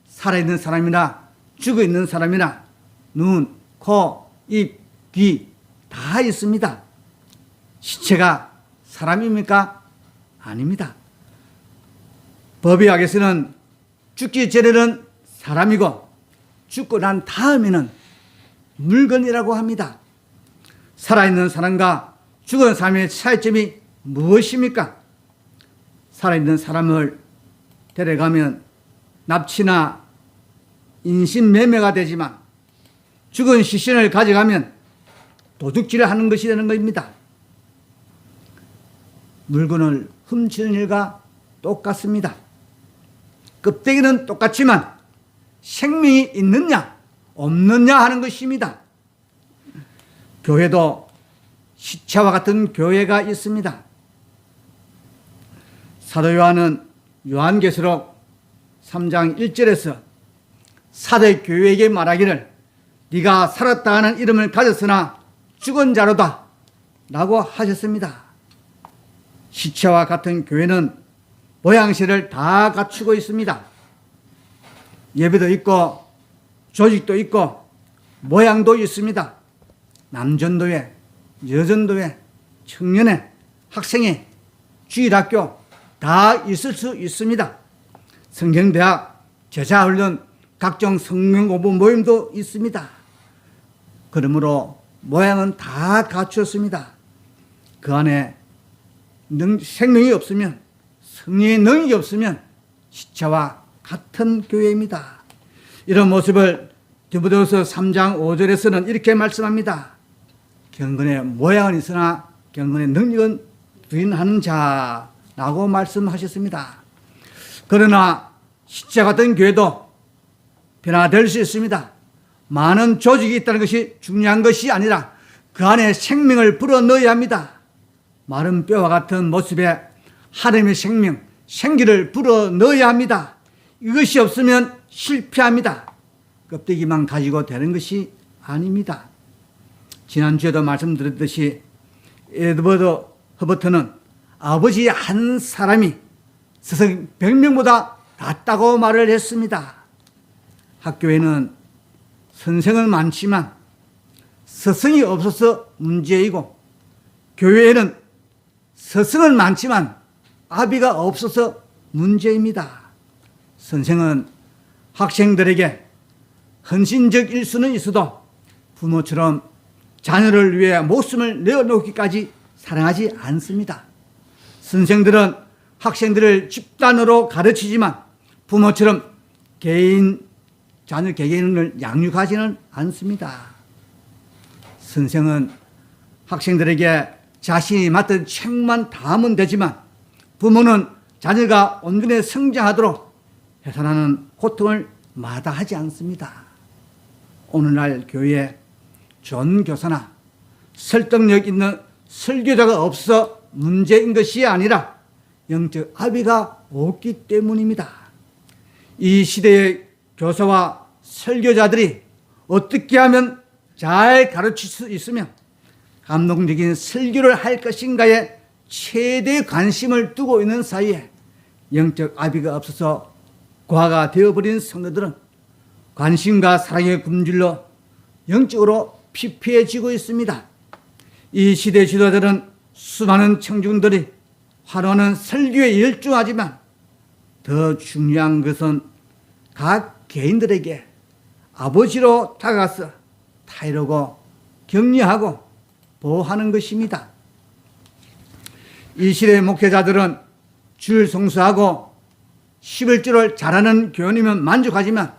살아있는 사람이나 죽어있는 사람이나 눈, 코, 입, 귀 다 있습니다. 시체가 사람입니까? 아닙니다. 법의학에서는 죽기 전에는 사람이고 죽고 난 다음에는 물건이라고 합니다. 살아있는 사람과 죽은 사람의 차이점이 무엇입니까? 살아있는 사람을 데려가면 납치나 인신매매가 되지만 죽은 시신을 가져가면 도둑질을 하는 것이 되는 것입니다. 물건을 훔치는 일과 똑같습니다. 껍데기는 똑같지만 생명이 있느냐 없느냐 하는 것입니다. 교회도 시체와 같은 교회가 있습니다. 사도 요한은 요한계시록 3장 1절에서 사대 교회에게 말하기를 네가 살았다 하는 이름을 가졌으나 죽은 자로다 라고 하셨습니다. 시체와 같은 교회는 모양새를 다 갖추고 있습니다. 예배도 있고 조직도 있고 모양도 있습니다. 남전도회, 여전도회, 청년회, 학생회, 주일학교 다 있을 수 있습니다. 성경대학, 제자훈련, 각종 성경공부 모임도 있습니다. 그러므로 모양은 다 갖추었습니다. 그 안에 생명이 없으면, 성령의 능력이 없으면 시체와 같은 교회입니다. 이런 모습을 디모데후서 3장 5절에서는 이렇게 말씀합니다. 경건의 모양은 있으나 경건의 능력은 부인하는 자라고 말씀하셨습니다. 그러나 십자 같은 교회도 변화될 수 있습니다. 많은 조직이 있다는 것이 중요한 것이 아니라 그 안에 생명을 불어넣어야 합니다. 마른 뼈와 같은 모습에 하나님의 생명, 생기를 불어넣어야 합니다. 이것이 없으면 실패합니다. 껍데기만 가지고 되는 것이 아닙니다. 지난주에도 말씀드렸듯이 에드워드 허버트는 아버지 한 사람이 스승 100명보다 낫다고 말을 했습니다. 학교에는 선생은 많지만 스승이 없어서 문제이고, 교회에는 스승은 많지만 아비가 없어서 문제입니다. 선생은 학생들에게 헌신적일 수는 있어도 부모처럼 자녀를 위해 목숨을 내어놓기까지 사랑하지 않습니다. 선생들은 학생들을 집단으로 가르치지만 부모처럼 자녀 개개인을 양육하지는 않습니다. 선생은 학생들에게 자신이 맡은 책만 다 하면 되지만 부모는 자녀가 온전히 성장하도록 해산하는 고통을 마다하지 않습니다. 오늘날 교회에 좋은 교사나 설득력 있는 설교자가 없어 문제인 것이 아니라 영적 아비가 없기 때문입니다. 이 시대의 교사와 설교자들이 어떻게 하면 잘 가르칠 수 있으며 감동적인 설교를 할 것인가에 최대의 관심을 두고 있는 사이에 영적 아비가 없어서 고아가 되어버린 성도들은 관심과 사랑의 굶주려 영적으로 피폐해지고 있습니다. 이 시대 지도자들은 수많은 청중들이 환호하는 설교에 열중하지만 더 중요한 것은 각 개인들에게 아버지로 다가가서 타이르고 격려하고 보호하는 것입니다. 이 시대의 목회자들은 주일 성수하고 11조를 잘하는 교인이면 만족하지만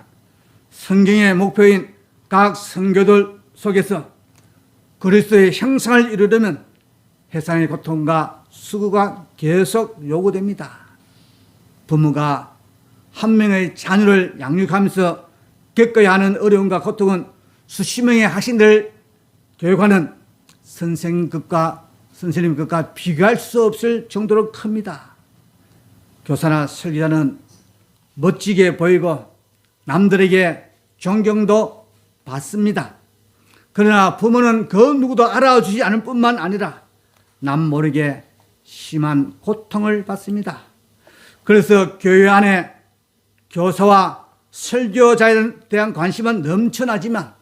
성경의 목표인 각 성교들 속에서 그리스도의 형상을 이루려면 해상의 고통과 수고가 계속 요구됩니다. 부모가 한 명의 자녀를 양육하면서 겪어야 하는 어려움과 고통은 수십 명의 학생들을 교육하는 선생님 것과 비교할 수 없을 정도로 큽니다. 교사나 설교자는 멋지게 보이고 남들에게 존경도 받습니다. 그러나 부모는 그 누구도 알아주지 않을 뿐만 아니라 남 모르게 심한 고통을 받습니다. 그래서 교회 안에 교사와 설교자에 대한 관심은 넘쳐나지만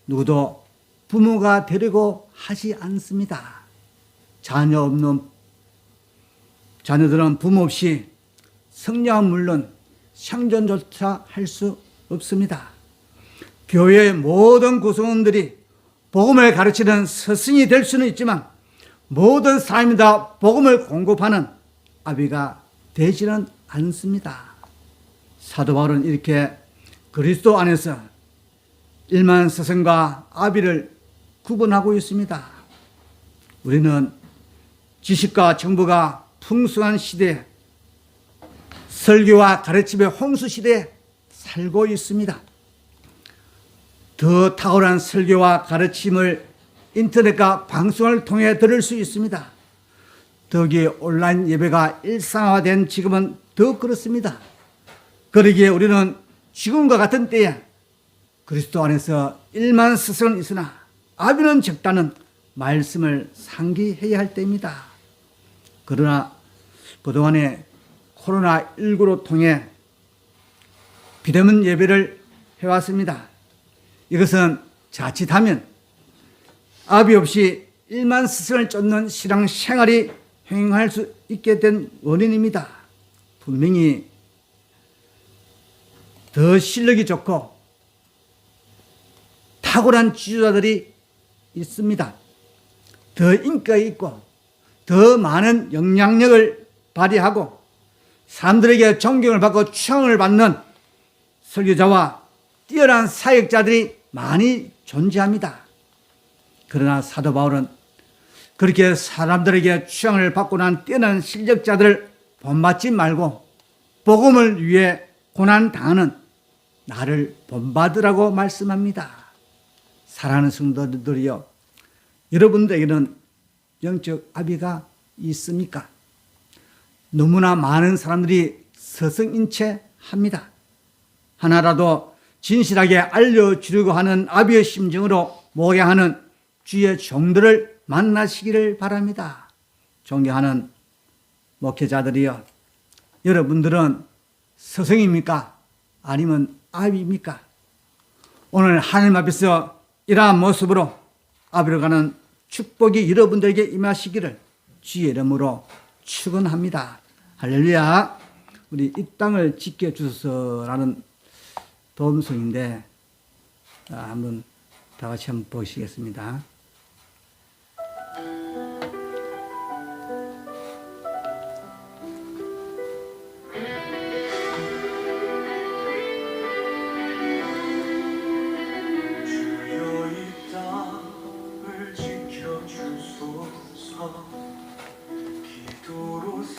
누구도 부모가 되려고 하지 않습니다. 자녀 없는 자녀들은 부모 없이 성장은 물론 생존조차 할 수 없습니다. 교회의 모든 구성원들이 복음을 가르치는 스승이 될 수는 있지만 모든 사람이 다 복음을 공급하는 아비가 되지는 않습니다. 사도 바울은 이렇게 그리스도 안에서 일만 스승과 아비를 구분하고 있습니다. 우리는 지식과 정보가 풍성한 시대에 설교와 가르침의 홍수 시대에 살고 있습니다. 더 탁월한 설교와 가르침을 인터넷과 방송을 통해 들을 수 있습니다. 더욱이 온라인 예배가 일상화된 지금은 더 그렇습니다. 그러기에 우리는 지금과 같은 때에 그리스도 안에서 일만 스승은 있으나 아비는 적다는 말씀을 상기해야 할 때입니다. 그러나 그동안에 코로나19로 통해 비대면 예배를 해왔습니다. 이것은 자칫하면 아비 없이 일만 스승을 쫓는 신앙 생활이 행할 수 있게 된 원인입니다. 분명히 더 실력이 좋고 탁월한 지도자들이 있습니다. 더 인기가 있고 더 많은 영향력을 발휘하고 사람들에게 존경을 받고 추앙을 받는 설교자와 뛰어난 사역자들이 많이 존재합니다. 그러나 사도 바울은 그렇게 사람들에게 추앙을 받고 난 뛰어난 실력자들을 본받지 말고 복음을 위해 고난 당하는 나를 본받으라고 말씀합니다. 사랑하는 성도들이여, 여러분들에게는 영적 아비가 있습니까? 너무나 많은 사람들이 서성인체 합니다. 하나라도 진실하게 알려주려고 하는 아비의 심정으로 목양하는 주의 종들을 만나시기를 바랍니다. 존경하는 목회자들이여, 여러분들은 서성입니까? 아니면 아비입니까? 오늘 하나님 앞에서 이러한 모습으로 아비로 가는 축복이 여러분들에게 임하시기를 주의 이름으로 축원합니다. 할렐루야. 우리 이 땅을 지켜주소서라는 도움송인데, 한번 다 같이 한번 보시겠습니다.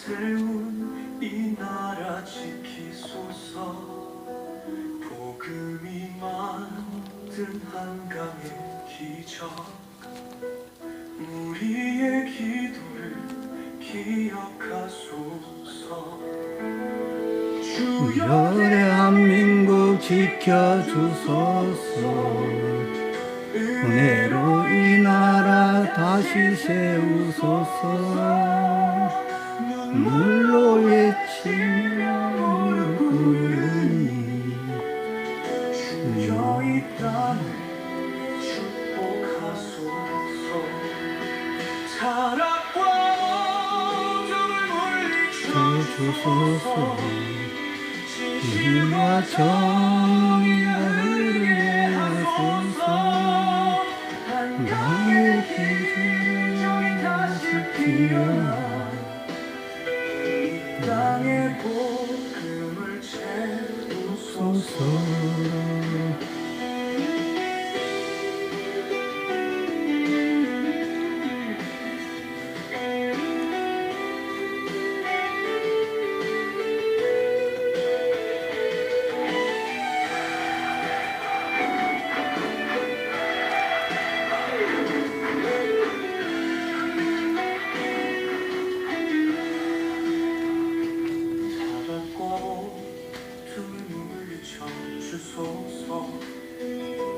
세운 이 나라 지키소서. 복음이 만든 한강의 기적, 우리의 기도를 기억하소서. 주여 대한민국 지켜주소서. 은혜로 이 나라 다시 세우소서. 물로 외치며 부르니 주여 이 땅을 축복하소서. 타락과 어둠을 물리쳐주소서. 진리와 정의가 흐르게 하소서. 나의 기준이 다시 피어나 땅의 복음을 채우소서.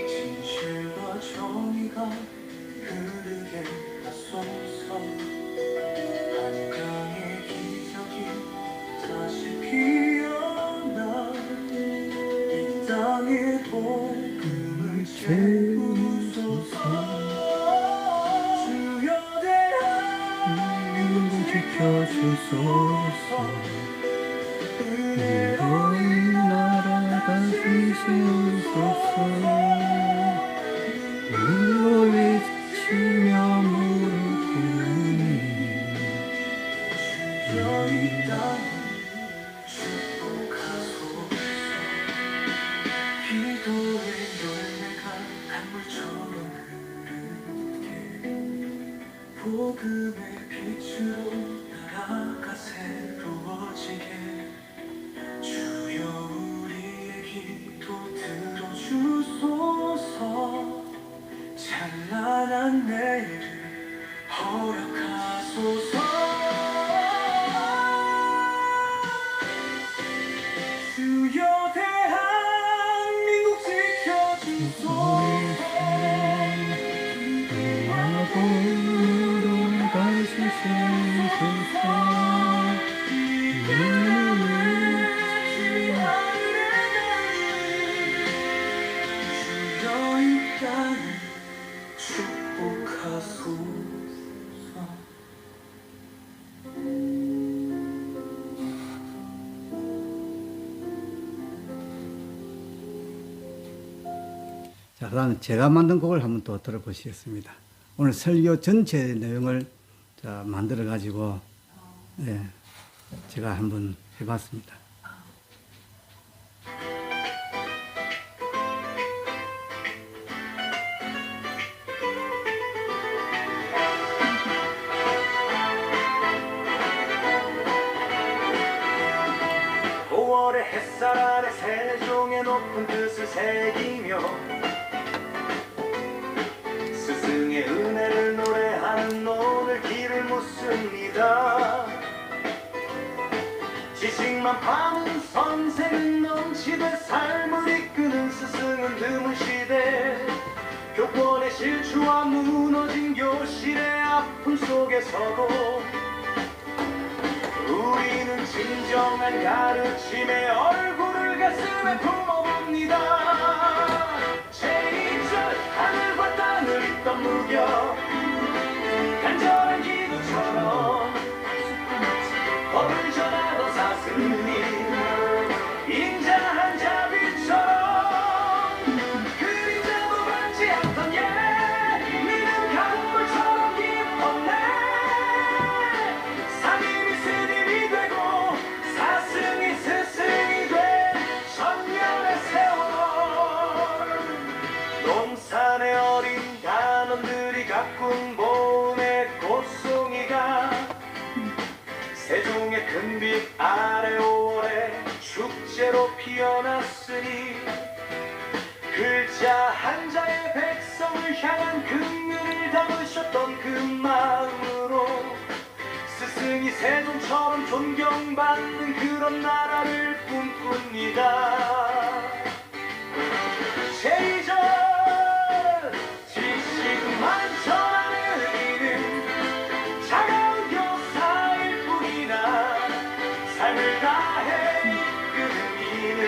진실과 정의가 흐르게 하소서. 한강의 기적이 다시 피어나 이 땅의 복음을 채우소서. 주여 대한민국 지켜주소서. 은혜로 이 나라 다시 세우소서. 물로 외치며 무릎 꿇으니 주여 이 땅을 축복하소서. 기도의 열매가 강물처럼 흐르게, 복음의 빛으로 나라가 새로워지게. 주여 우리의 기도 들어주소서. 찬란한 내일을 허락하소서. 주여 대한민국 지켜주소서. 복음으로 다시 세우소서. 주여 이 땅을 축복하소서. 자, 그다음 제가 만든 곡을 한번 또 들어보시겠습니다. 오늘 설교 전체 내용을 만들어 가지고 제가 한번 해봤습니다. 월의 햇살 햇살 아래 세종의 높은 뜻을 새기며 스승의 은혜를 노래하는 오늘 길을 묻습니다. 지식만 파는 선생은 넘치되 삶을 이끄는 스승은 드문 시대. 교권의 실추와 무너진 교실의 아픔 속에서도 우리는 진정한 가르침의 얼굴을 가슴에 품어봅니다. 제2절 하늘과 땅을 잇던 무격 간절한 기도처럼 법을 전하던 사스님 인자한 자비처럼 그림자도 받지 않던 예민한 강물처럼 깊었네. 상임이 스님이 되고 사승이 스승이 된 천년의 세월. 농산의 어린 단원들이 가꾼 봄의 꽃송이가 세종의 큰빛 아래 5월에 축제로 피어났으니 글자 한자의 백성을 향한 긍휼을 담으셨던 그 마음으로 스승이 세종처럼 존경받는 그런 나라를 꿈꿉니다. 제2절 지식만 전하는 이는 차가운 교사일 뿐이나 삶을 다해 이끄는 이는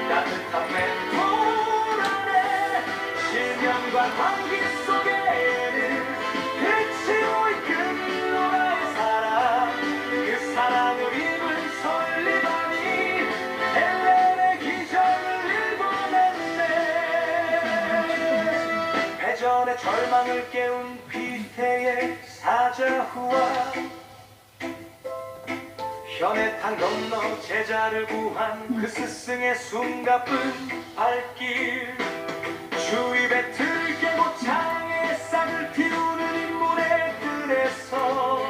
따뜻한 멘토 안에 실명과 환기 속에는 빛으로 이끈 노라의 사랑. 그 사랑을 입은 설리반이 헬렌의 기적을 일궈냈네. 패전의 절망을 깨운 피태의 사자후와 현해탄 건너 제자를 구한 그 스승의 숨가쁜 발길. 주입에 틀 깨고 창에 싹을 틔우는 인물의 뜰에서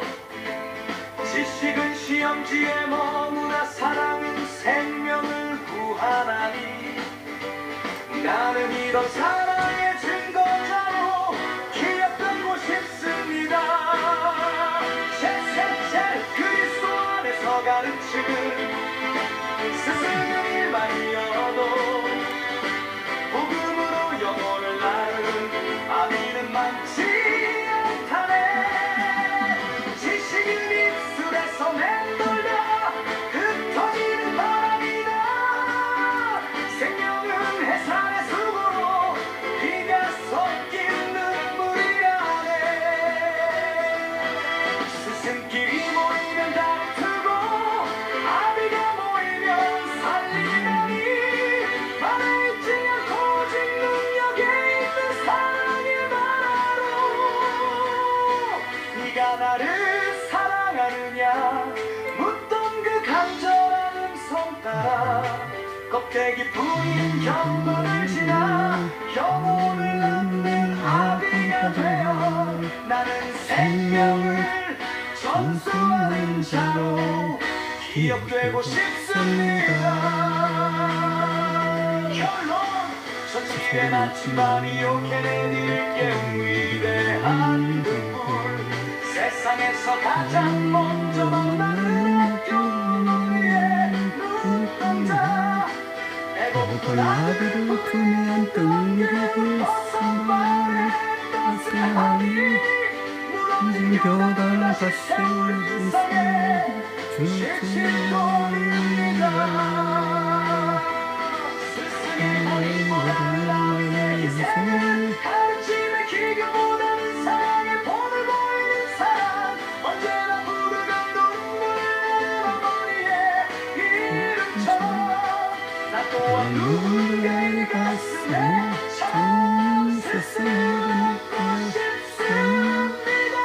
지식은 시험지에 머무나 사랑은 생명을 구하나니 나는 이런 사랑의 증거자로 기억되고 싶습니다. 셋셋셋 그리스도 안에서 가르치는 스승의 일만이어도 복음으로 영혼을 나누는 아비는 많지 않다네. 지식인 입술에서 맴돌다 흩어지는 바람이다. 생명은 해산의 수고로 비가 섞인 눈물이라네. 스승끼리 모이면 다투고 아비가 모이면 살리다니 말해있지 않고 오직 능력에 있는 사랑의 나라로. 네가 나를 사랑하느냐 묻던 그 간절한 음성 따라 껍데기 뿐인 경건을 지나 영혼을 낳는 아비가 되어 나는 생명을 전수하는 자로 기억되고 싶습니다. 결론 천일의 나침반이요 케네디를 깨운 위대한 등불. 세상에서 가장 먼저 만나는 학교 위에 눈동자. 배고픈 아들을 품에 안던 일어불었으면 따스하니 무너진 교단 다시 세울 세상에 실실거립니다. 스승의 모든 나의 인생 가르침의 기교보다는 사랑의 본을 보이는 사랑. 언제나 부르던 눈물 어머니의 이름처럼 나 또한 누군가의 가슴에 참 스승을 묻고 싶습니다.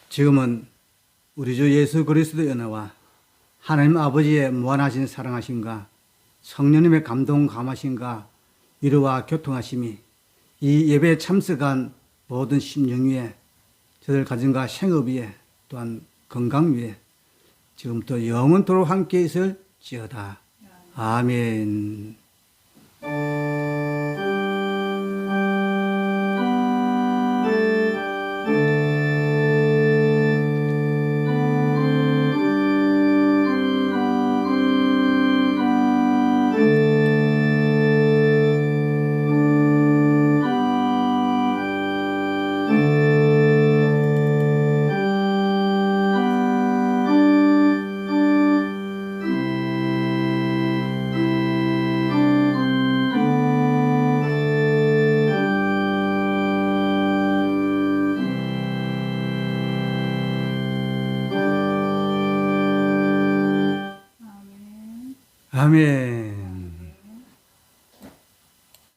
지금은 우리 주 예수 그리스도의 은혜와 하나님 아버지의 무한하신 사랑하심과 성령님의 감동 감하심과 위로와 교통하심이 이 예배에 참석한 모든 심령 위에 저들 가정과 생업 위에 또한 건강 위에 지금부터 영원토록 함께 있을지어다. 아멘. 아멘.